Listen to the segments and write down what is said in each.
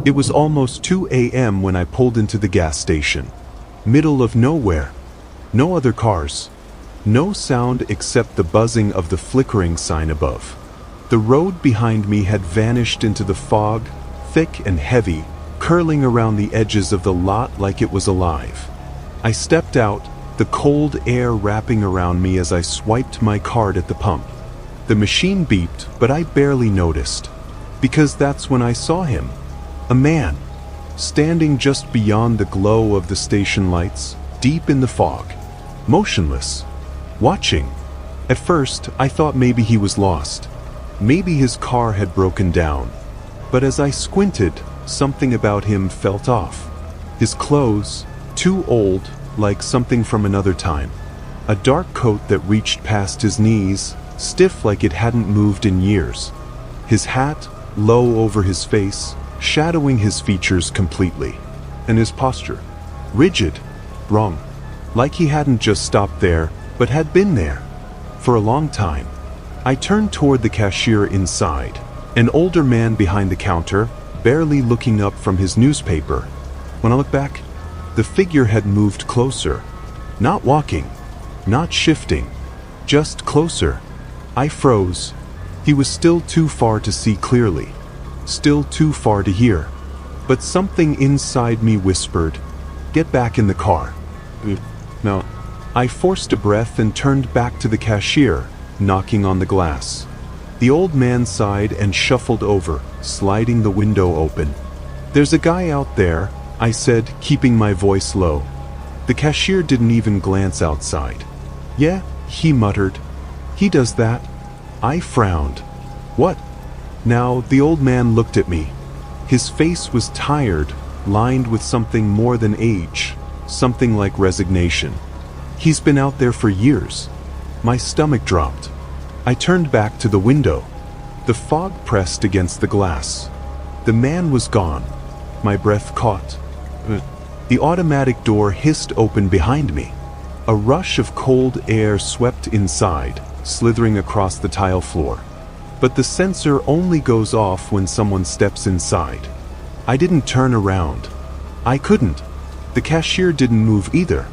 It was almost 2 a.m. when I pulled into the gas station. Middle of nowhere. No other cars. No sound except the buzzing of the flickering sign above. The road behind me had vanished into the fog, thick and heavy, curling around the edges of the lot like it was alive. I stepped out, the cold air wrapping around me as I swiped my card at the pump. The machine beeped, but I barely noticed. Because that's when I saw him. A man. Standing just beyond the glow of the station lights, deep in the fog. Motionless. Watching. At first, I thought maybe he was lost. Maybe his car had broken down. But as I squinted, something about him felt off. His clothes, too old, like something from another time. A dark coat that reached past his knees, stiff like it hadn't moved in years. His hat, low over his face, shadowing his features completely. And his posture. Rigid. Wrong. Like he hadn't just stopped there, but had been there. For a long time. I turned toward the cashier inside. An older man behind the counter, barely looking up from his newspaper. When I looked back, the figure had moved closer. Not walking. Not shifting. Just closer. I froze. He was still too far to see clearly. Still too far to hear. But something inside me whispered, "Get back in the car." No. I forced a breath and turned back to the cashier, knocking on the glass. The old man sighed and shuffled over, sliding the window open. "There's a guy out there," I said, keeping my voice low. The cashier didn't even glance outside. "Yeah," he muttered. "He does that." I frowned. "What?" Now the old man looked at me. His face was tired, lined with something more than age, something like resignation. "He's been out there for years." My stomach dropped. I turned back to the window. The fog pressed against the glass. The man was gone. My breath caught. The automatic door hissed open behind me. A rush of cold air swept inside, slithering across the tile floor. But the sensor only goes off when someone steps inside. I didn't turn around. I couldn't. The cashier didn't move either.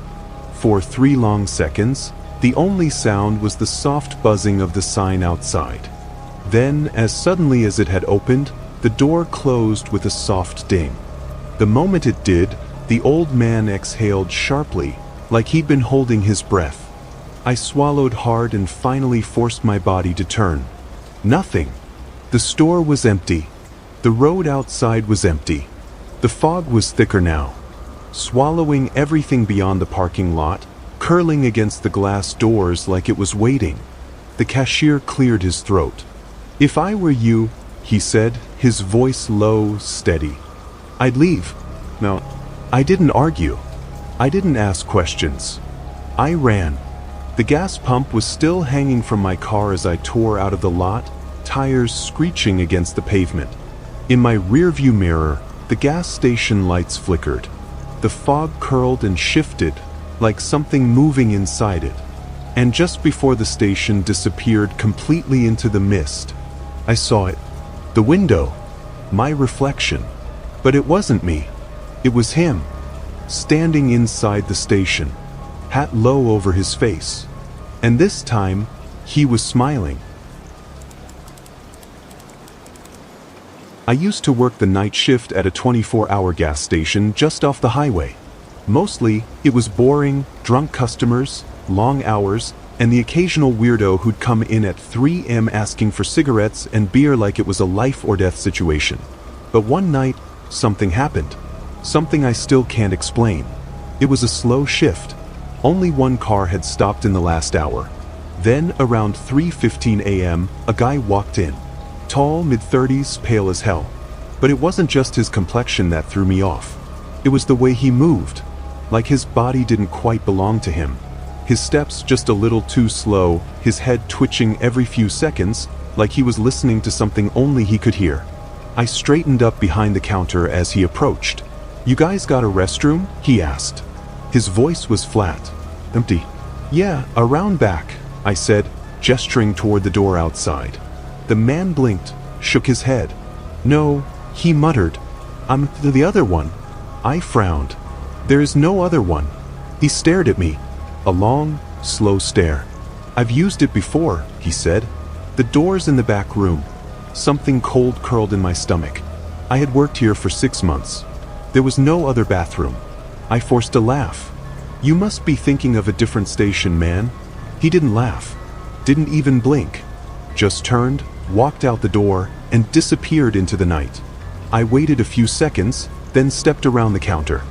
For 3 long seconds, the only sound was the soft buzzing of the sign outside. Then, as suddenly as it had opened, the door closed with a soft ding. The moment it did, the old man exhaled sharply, like he'd been holding his breath. I swallowed hard and finally forced my body to turn. Nothing. The store was empty. The road outside was empty. The fog was thicker now, swallowing everything beyond the parking lot, curling against the glass doors like it was waiting. The cashier cleared his throat. "If I were you," he said, his voice low, steady, "I'd leave." No, I didn't argue. I didn't ask questions. I ran. The gas pump was still hanging from my car as I tore out of the lot, tires screeching against the pavement. In my rearview mirror, the gas station lights flickered. The fog curled and shifted, like something moving inside it. And just before the station disappeared completely into the mist, I saw it. The window. My reflection. But it wasn't me. It was him. Standing inside the station. Hat low over his face. And this time, he was smiling. I used to work the night shift at a 24-hour gas station just off the highway. Mostly, it was boring, drunk customers, long hours, and the occasional weirdo who'd come in at 3 a.m. asking for cigarettes and beer like it was a life-or-death situation. But one night, something happened. Something I still can't explain. It was a slow shift. Only one car had stopped in the last hour. Then, around 3:15 a.m., a guy walked in. Tall, mid-30s, pale as hell. But it wasn't just his complexion that threw me off. It was the way he moved. Like his body didn't quite belong to him. His steps just a little too slow, his head twitching every few seconds, like he was listening to something only he could hear. I straightened up behind the counter as he approached. "You guys got a restroom?" he asked. His voice was flat. "Empty." "Yeah, around back," I said, gesturing toward the door outside. The man blinked, shook his head. "No," he muttered. I'm the other one. I frowned. There is no other one. He stared at me. A long, slow stare. I've used it before, he said. The door's in the back room. Something cold curled in my stomach. I had worked here for 6 months. There was no other bathroom. I forced a laugh. You must be thinking of a different station, man. He didn't laugh. Didn't even blink. Just turned, walked out the door, and disappeared into the night. I waited a few seconds, then stepped around the counter.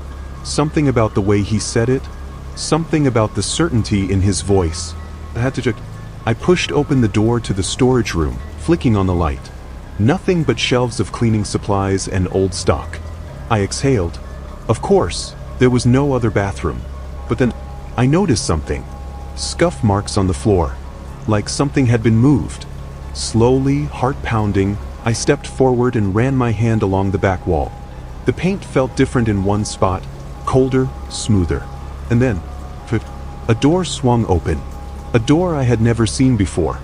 Something about the way he said it, something about the certainty in his voice. I pushed open the door to the storage room, flicking on the light. Nothing but shelves of cleaning supplies and old stock. I exhaled. Of course, there was no other bathroom. But then, I noticed something. Scuff marks on the floor. Like something had been moved. Slowly, heart pounding, I stepped forward and ran my hand along the back wall. The paint felt different in one spot, colder, smoother. And then, a door swung open. A door I had never seen before.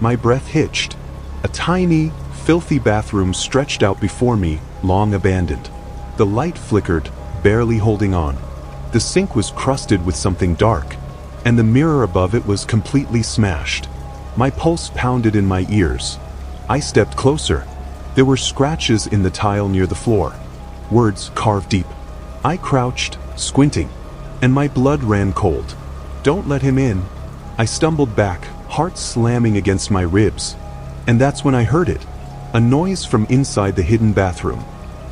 My breath hitched. A tiny, filthy bathroom stretched out before me, long abandoned. The light flickered, barely holding on. The sink was crusted with something dark, and the mirror above it was completely smashed. My pulse pounded in my ears. I stepped closer. There were scratches in the tile near the floor. Words carved deep. I crouched, squinting, and my blood ran cold. Don't let him in. I stumbled back, heart slamming against my ribs. And that's when I heard it. A noise from inside the hidden bathroom.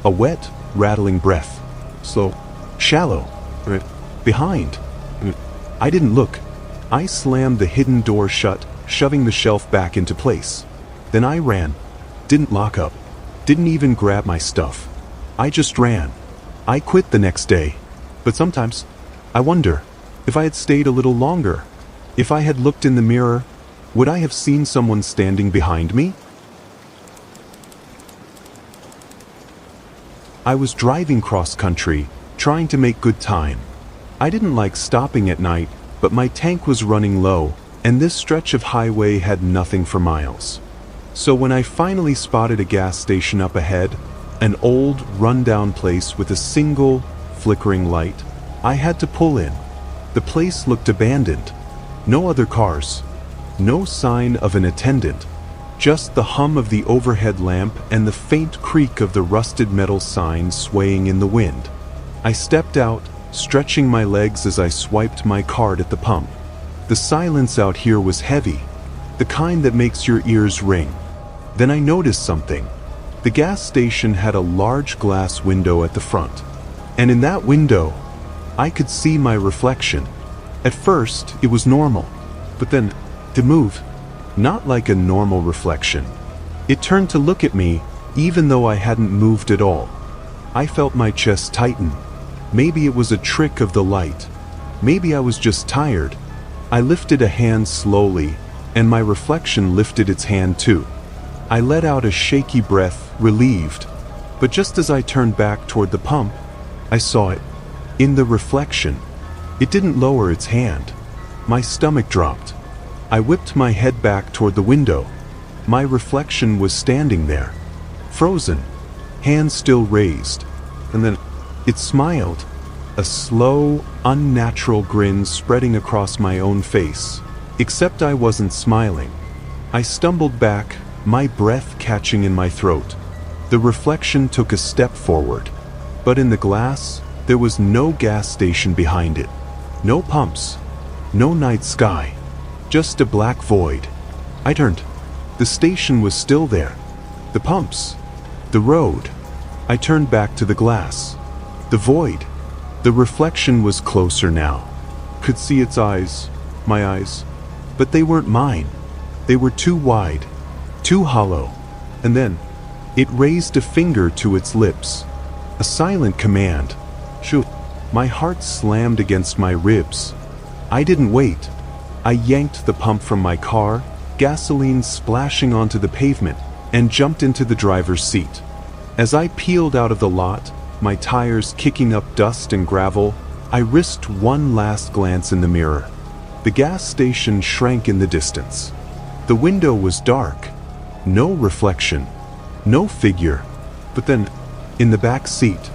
A wet, rattling breath. Slow, shallow, behind. I didn't look. I slammed the hidden door shut, shoving the shelf back into place. Then I ran. Didn't lock up. Didn't even grab my stuff. I just ran. I quit the next day. But sometimes, I wonder, if I had stayed a little longer, if I had looked in the mirror, would I have seen someone standing behind me? I was driving cross-country, trying to make good time. I didn't like stopping at night, but my tank was running low, and this stretch of highway had nothing for miles. So when I finally spotted a gas station up ahead, an old, run-down place with a single, flickering light, I had to pull in. The place looked abandoned. No other cars. No sign of an attendant. Just the hum of the overhead lamp and the faint creak of the rusted metal sign swaying in the wind. I stepped out, stretching my legs as I swiped my card at the pump. The silence out here was heavy, the kind that makes your ears ring. Then I noticed something. The gas station had a large glass window at the front, and in that window, I could see my reflection. At first, it was normal, but then, it moved. Not like a normal reflection. It turned to look at me, even though I hadn't moved at all. I felt my chest tighten. Maybe it was a trick of the light. Maybe I was just tired. I lifted a hand slowly, and my reflection lifted its hand too. I let out a shaky breath, relieved. But just as I turned back toward the pump, I saw it. In the reflection. It didn't lower its hand. My stomach dropped. I whipped my head back toward the window. My reflection was standing there, frozen, hands still raised. And then it smiled, a slow, unnatural grin spreading across my own face. Except I wasn't smiling. I stumbled back, my breath catching in my throat. The reflection took a step forward. But in the glass, there was no gas station behind it. No pumps. No night sky. Just a black void. I turned. The station was still there. The pumps. The road. I turned back to the glass. The void. The reflection was closer now. Could see its eyes. My eyes. But they weren't mine. They were too wide. Too hollow. And then, it raised a finger to its lips. A silent command. Shoot. My heart slammed against my ribs. I didn't wait. I yanked the pump from my car, gasoline splashing onto the pavement, and jumped into the driver's seat. As I peeled out of the lot, my tires kicking up dust and gravel, I risked one last glance in the mirror. The gas station shrank in the distance. The window was dark. No reflection. No figure. But then, In the back seat,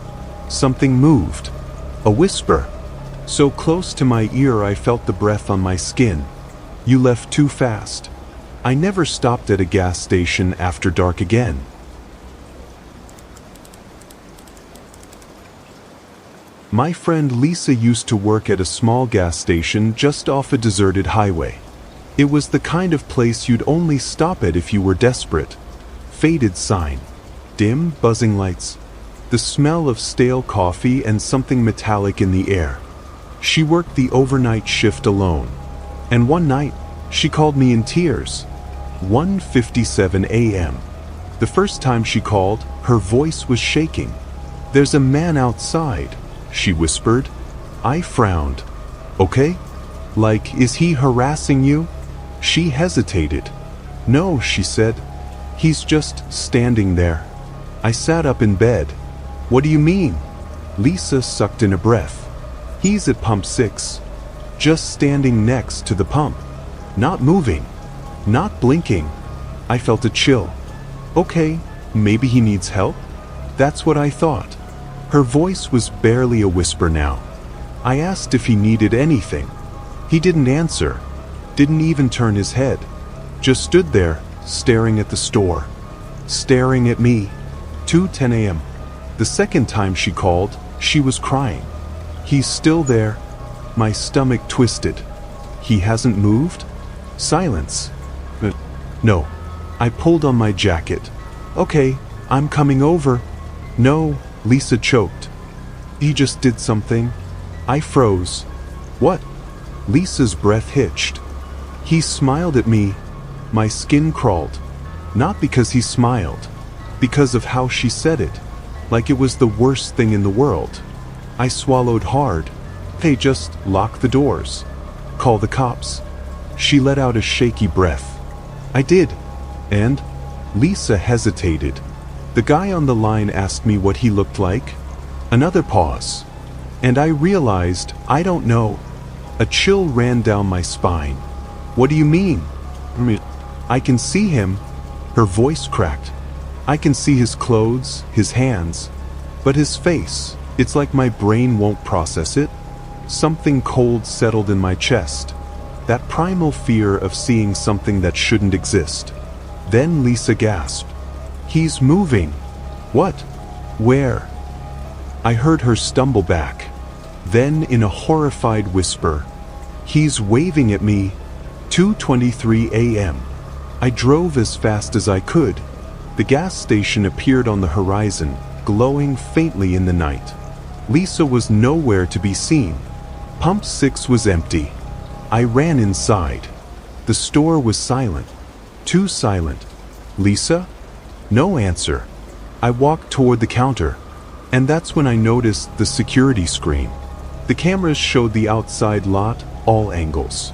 something moved. A whisper. So close to my ear I felt the breath on my skin. You left too fast. I never stopped at a gas station after dark again. My friend Lisa used to work at a small gas station just off a deserted highway. It was the kind of place you'd only stop at if you were desperate. Faded sign. Dim, buzzing lights. The smell of stale coffee and something metallic in the air. She worked the overnight shift alone. And one night, she called me in tears. 1:57 a.m. The first time she called, her voice was shaking. "There's a man outside," she whispered. I frowned. "Okay? Like, is he harassing you?" She hesitated. "No," she said. "He's just standing there." I sat up in bed. "What do you mean?" Lisa sucked in a breath. "He's at pump 6. Just standing next to the pump. Not moving. Not blinking." I felt a chill. Okay, maybe he needs help? That's what I thought. Her voice was barely a whisper now. I asked if he needed anything. He didn't answer. Didn't even turn his head. Just stood there, staring at the store. Staring at me. 2:10 a.m. The second time she called, she was crying. "He's still there." My stomach twisted. "He hasn't moved?" Silence. No. I pulled on my jacket. "Okay, I'm coming over." "No," Lisa choked. "He just did something." I froze. "What?" Lisa's breath hitched. He smiled at me. My skin crawled. Not because he smiled. Because of how she said it. Like it was the worst thing in the world. I swallowed hard. "Hey, just lock the doors. Call the cops." She let out a shaky breath. I did. And? Lisa hesitated. The guy on the line asked me what he looked like. Another pause. And I realized, I don't know. A chill ran down my spine. "What do you mean?" "I can see him." Her voice cracked. "I can see his clothes, his hands. But his face, it's like my brain won't process it." Something cold settled in my chest. That primal fear of seeing something that shouldn't exist. Then Lisa gasped. "He's moving." "What? Where?" I heard her stumble back. Then, in a horrified whisper, "He's waving at me." 2:23 a.m. I drove as fast as I could. The gas station appeared on the horizon, glowing faintly in the night. Lisa was nowhere to be seen. Pump 6 was empty. I ran inside. The store was silent. Too silent. "Lisa?" No answer. I walked toward the counter. And that's when I noticed the security screen. The cameras showed the outside lot, all angles.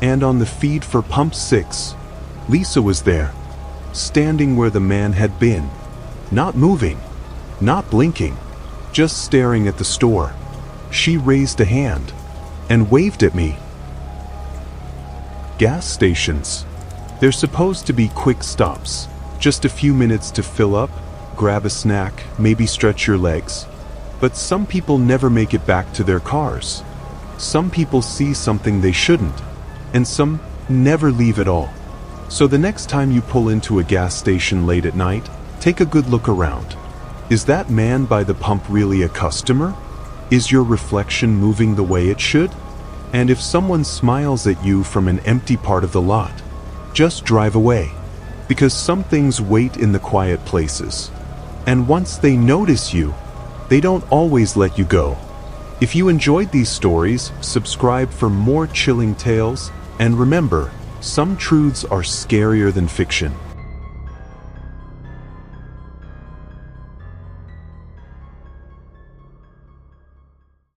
And on the feed for Pump 6, Lisa was there, standing where the man had been. Not moving. Not blinking. Just staring at the store. She raised a hand and waved at me. Gas stations. They're supposed to be quick stops. Just a few minutes to fill up, grab a snack, maybe stretch your legs. But some people never make it back to their cars. Some people see something they shouldn't. And some never leave at all. So the next time you pull into a gas station late at night, take a good look around. Is that man by the pump really a customer? Is your reflection moving the way it should? And if someone smiles at you from an empty part of the lot, just drive away. Because some things wait in the quiet places. And once they notice you, they don't always let you go. If you enjoyed these stories, subscribe for more chilling tales, and remember, some truths are scarier than fiction.